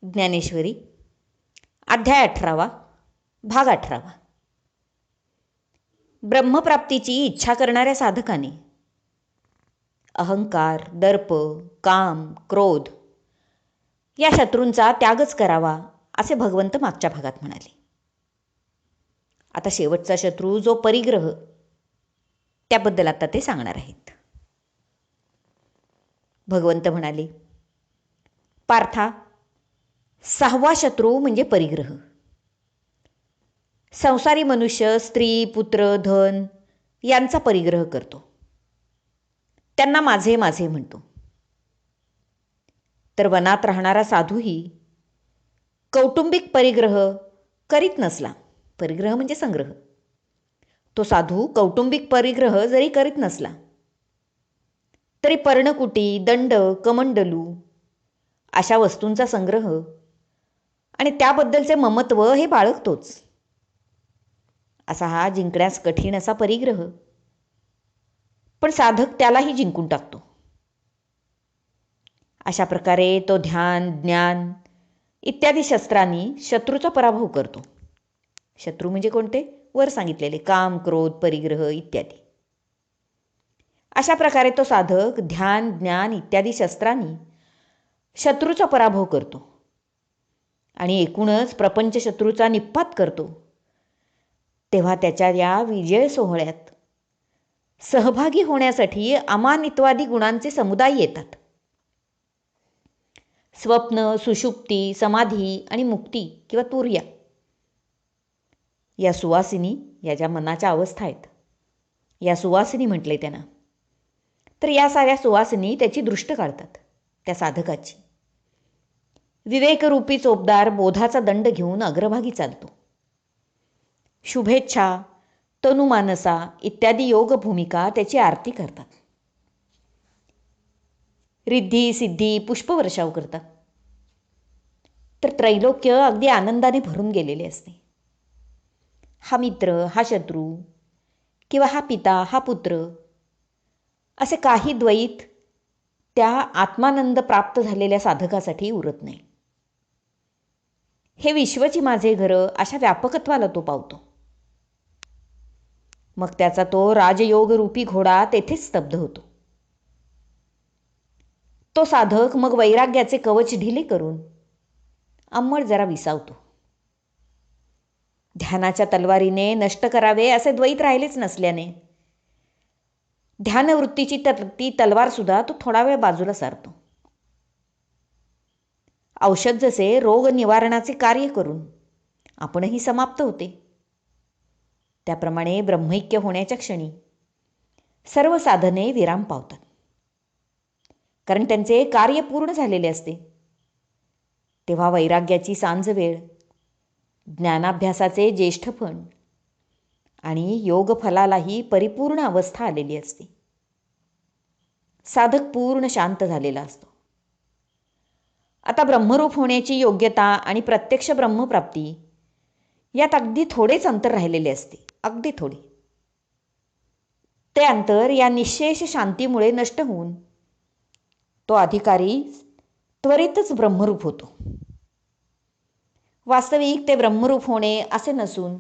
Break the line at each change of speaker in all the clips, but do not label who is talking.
ज्ञानेश्वरी अध्याय 18 भाग 18. ब्रह्मप्राप्तीची इच्छा करणाऱ्या साधकाने अहंकार, दर्प, काम, क्रोध या शत्रूंचा त्यागच करावा असे भगवंत मागच्या भागात म्हणाले. आता शेवटचा शत्रू जो परिग्रह, त्याबद्दल आता ते सांगणार आहेत. भगवंत म्हणाले, पार्था, 6वा शत्रू म्हणजे परिग्रह. संसारी मनुष्य स्त्री, पुत्र, धन यांचा परिग्रह करतो. त्यांना माझे माझे म्हणतो. तर वनात राहणारा साधूही कौटुंबिक परिग्रह करीत नसला, परिग्रह म्हणजे संग्रह, तो साधू कौटुंबिक परिग्रह जरी करीत नसला तरी पर्णकुटी, दंड, कमंडलू अशा वस्तूंचा संग्रह आणि त्याबद्दलचे ममत्व हे बाळगतोच. असा हा जिंकण्यास कठीण असा परिग्रह, पण साधक त्यालाही जिंकून टाकतो. अशा प्रकारे तो ध्यान, ज्ञान इत्यादी शस्त्रांनी शत्रूचा पराभव करतो. शत्रू म्हणजे कोणते? वर सांगितलेले काम, क्रोध, परिग्रह इत्यादी. अशा प्रकारे तो साधक ध्यान, ज्ञान इत्यादी शस्त्रांनी शत्रूचा पराभव करतो आणि एकूणच प्रपंच शत्रूचा निःपात करतो. तेव्हा त्याच्या या विजय सोहळ्यात सहभागी होण्यासाठी अमानित्वादी गुणांचे समुदाय येतात. स्वप्न, सुषुप्ती, समाधी आणि मुक्ती किंवा तुर्या या सुवासिनी, या ज्या मनाच्या अवस्था आहेत, या सुवासिनी म्हटले त्यांना. तर या साऱ्या सुवासिनी त्याची दृष्ट काढतात, त्या साधकाची. विवेकरूपी चोपदार बोधाचा दंड घेऊन अग्रभागी चालतो. शुभेच्छा, तनुमानसा इत्यादी योग भूमिका त्याची आरती करतात. रिद्धी सिद्धी पुष्पवर्षाव करतात. तर त्रैलोक्य अगदी आनंदाने भरून गेलेले असते. हा मित्र, हा शत्रू किंवा हा पिता, हा पुत्र असे काही द्वैत त्या आत्मानंद प्राप्त झालेल्या साधकासाठी उरत नाही. हे विश्वची माझे घर अशा व्यापकत्वाला तो पावतो. मग त्याचा तो राजयोग रूपी घोडा तेथेच स्तब्ध होतो. तो साधक मग वैराग्याचे कवच ढिले करून अंमळ जरा विसावतो. ध्यानाच्या तलवारीने नष्ट करावे असे द्वैत राहिलेच नसल्याने ध्यानवृत्तीची ती तलवार सुद्धा तो थोडा वेळ बाजूला सारतो. औषध जसे रोग निवारणाचे कार्य करून आपणही समाप्त होते, त्याप्रमाणे ब्रह्मैक्य होण्याच्या क्षणी सर्व साधने विराम पावतात. कारण त्यांचे कार्य पूर्ण झालेले असते. तेव्हा वैराग्याची सांज वेळ, ज्ञानाभ्यासाचे ज्येष्ठपण आणि योगफलालाही परिपूर्ण अवस्था आलेली असते. साधक पूर्ण शांत झालेला असतो. आता ब्रह्मरूप होण्याची योग्यता आणि प्रत्यक्ष ब्रह्मप्राप्ती यात अगदी थोडेच अंतर राहिलेले असते, अगदी थोडे. ते अंतर या निःशेष शांतीमुळे नष्ट होऊन तो अधिकारी त्वरितच ब्रह्मरूप होतो. वास्तविक ते ब्रह्मरूप होणे असे नसून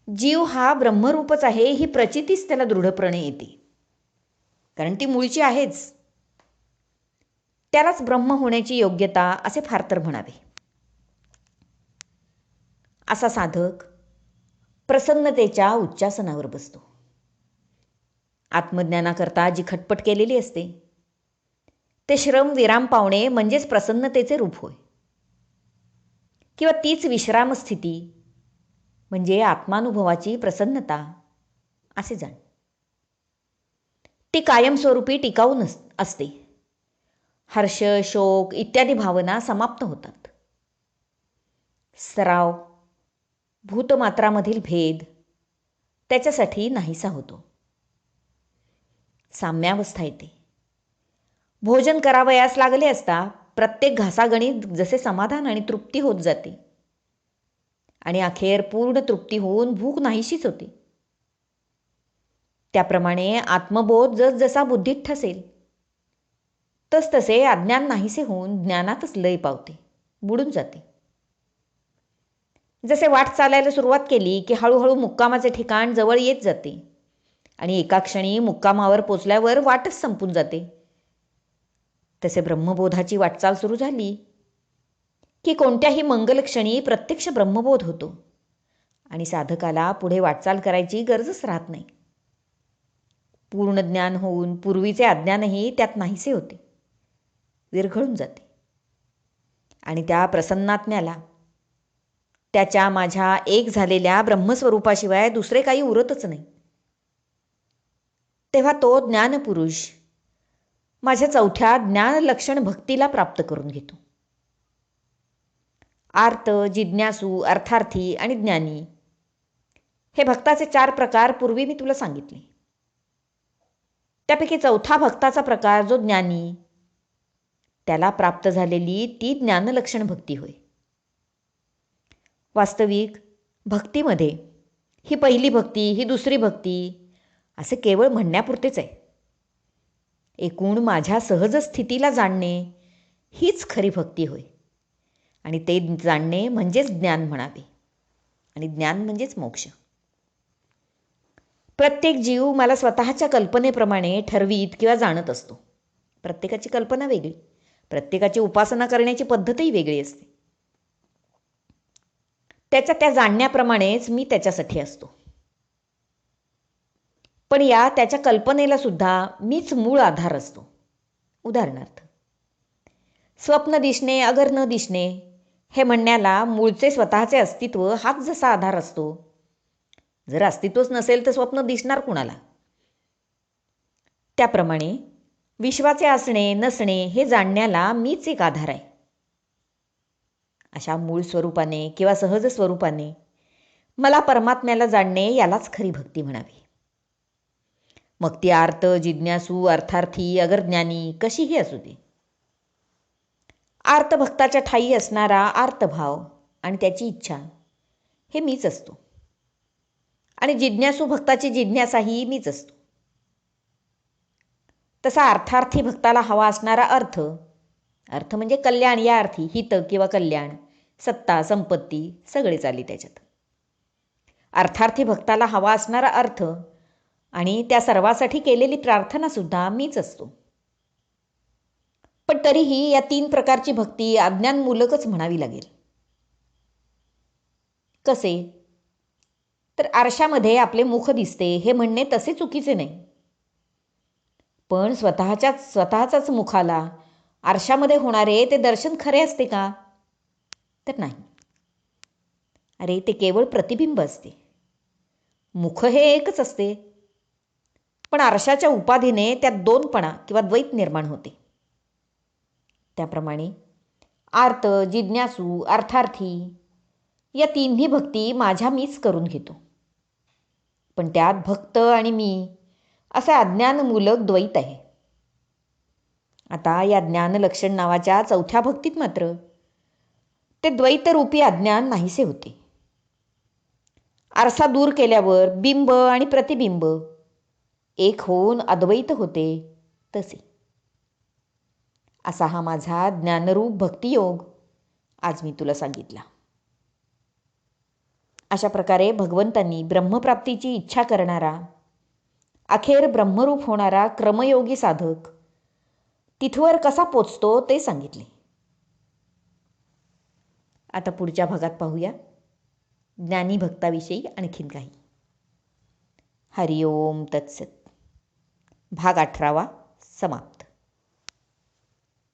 जीव हा ब्रह्मरूपच आहे ही प्रचितीच त्याला दृढपणे येते. कारण ती मूळची आहेच. त्यालाच ब्रह्म होण्याची योग्यता असे फार तर म्हणावे. असा साधक प्रसन्नतेच्या उच्चासनावर बसतो. आत्मज्ञानाकरता जी खटपट केलेली असते ते श्रम विराम पावणे म्हणजेच प्रसन्नतेचे रूप होय. किंवा तीच विश्रामस्थिती म्हणजे आत्मानुभवाची प्रसन्नता असे जाण. ती कायमस्वरूपी टिकाऊ असते. हर्ष, शोक इत्यादी भावना समाप्त होतात. सराव, भूतमात्रामधील भेद त्याच्यासाठी नाहीसा होतो. साम्यावस्था येते. भोजन करावयास लागले असता प्रत्येक घासागणित जसे समाधान आणि तृप्ती होत जाते आणि अखेर पूर्ण तृप्ती होऊन भूक नाहीशीच होते, त्याप्रमाणे आत्मबोध जसजसा बुद्धीत ठसेल तसतसे अज्ञान नाहीसे होऊन ज्ञानातच लय पावते, बुडून जाते. जसे वाट चालायला सुरुवात केली की हळूहळू मुक्कामाचे ठिकाण जवळ येत जाते आणि एका क्षणी मुक्कामावर पोचल्यावर वाटच संपून जाते. तसे ब्रह्मबोधाची वाटचाल सुरू झाली की कोणत्याही मंगल क्षणी प्रत्यक्ष ब्रह्मबोध होतो आणि साधकाला पुढे वाटचाल करायची गरजच राहत नाही. पूर्ण ज्ञान होऊन पूर्वीचे अज्ञानही त्यात नाहीसे होते, विरघळून जाते आणि त्या प्रसन्नात्म्याला त्याच्या माझ्या एक झालेल्या ब्रह्मस्वरूपाशिवाय दुसरे काही उरतच नाही. तेव्हा तो ज्ञानपुरुष माझ्या चौथ्या ज्ञानलक्षण भक्तीला प्राप्त करून घेतो. आर्त, जिज्ञासू, अर्थार्थी आणि ज्ञानी हे भक्ताचे 4 प्रकार पूर्वी मी तुला सांगितले. त्यापैकी चौथा भक्ताचा प्रकार जो ज्ञानी, त्याला प्राप्त झालेली ती ज्ञानलक्षण भक्ती होय. वास्तविक भक्तीमध्ये ही पहिली भक्ती, ही दुसरी भक्ती असे केवळ म्हणण्यापुरतेच आहे. एकूण माझ्या सहज स्थितीला जाणणे हीच खरी भक्ती होय आणि ते जाणणे म्हणजेच ज्ञान म्हणावे आणि ज्ञान म्हणजेच मोक्ष. प्रत्येक जीव मला स्वतःच्या कल्पनेप्रमाणे ठरवीत किंवा जाणत असतो. प्रत्येकाची कल्पना वेगळी, प्रत्येकाची उपासना करण्याची पद्धतही वेगळी असते. त्याच्या त्या जाणण्याप्रमाणेच मी त्याच्यासाठी असतो. पण या त्याच्या कल्पनेला सुद्धा मीच मूळ आधार असतो. उदाहरणार्थ, स्वप्न दिसणे अगर न दिसणे हे म्हणण्याला मूळचे स्वतःचे अस्तित्व हाच जसा आधार असतो. जर अस्तित्वच नसेल तर स्वप्न दिसणार कुणाला? त्याप्रमाणे विश्वाचे असणे नसणे हे जाणण्याला मीच एक आधार आहे. अशा मूळ स्वरूपाने किंवा सहज स्वरूपाने मला परमात्म्याला जाणणे यालाच खरी भक्ती म्हणावी. मग ती आर्त, जिज्ञासू, अर्थार्थी, अगर ज्ञानी कशीही असू दे. आर्त भक्ताच्या ठायी असणारा आर्तभाव आणि त्याची इच्छा हे मीच असतो आणि जिज्ञासू भक्ताची जिज्ञासाही मीच असतो. तसा अर्थार्थी भक्ताला हवा असणारा अर्थ, अर्थ म्हणजे कल्याण या अर्थी, हित किंवा कल्याण, सत्ता, संपत्ती सगळेच आली त्याच्यात. अर्थार्थी भक्ताला हवा असणारा अर्थ आणि त्या सर्वासाठी केलेली प्रार्थनासुद्धा मीच असतो. पण तरीही या 3 प्रकारची भक्ती अज्ञानमूलकच म्हणावी लागेल. कसे? तर आरशामध्ये आपले मुख दिसते हे म्हणणे तसे चुकीचे नाही. पण स्वतःच्याच मुखाला आरशामध्ये होणारे ते दर्शन खरे असते का? तर नाही. अरे, ते केवळ प्रतिबिंब असते. मुख हे एकच असते, पण आरशाच्या उपाधीने त्यात दोनपणा किंवा द्वैत निर्माण होते. त्याप्रमाणे आर्त, जिज्ञासू, अर्थार्थी या 3ही भक्ती माझ्या मीच करून घेतो. पण त्यात भक्त आणि मी असे अज्ञानमूलक द्वैत आहे. आता या ज्ञानलक्षण नावाच्या चौथ्या भक्तीत मात्र ते द्वैतरूपी अज्ञान नाहीसे होते. आरसा दूर केल्यावर बिंब आणि प्रतिबिंब एक होऊन अद्वैत होते तसे. असा हा माझा ज्ञानरूप भक्तियोग आज मी तुला सांगितला. अशा प्रकारे भगवंतांनी ब्रह्मप्राप्तीची इच्छा करणारा, अखेर ब्रह्मरूप होणारा क्रमयोगी साधक तिथवर कसा पोचतो ते सांगितले. आता पुढच्या भागात पाहूया ज्ञानी भक्ताविषयी आणखीन काही. हरिओम तत्सत. भाग 18 समाप्त.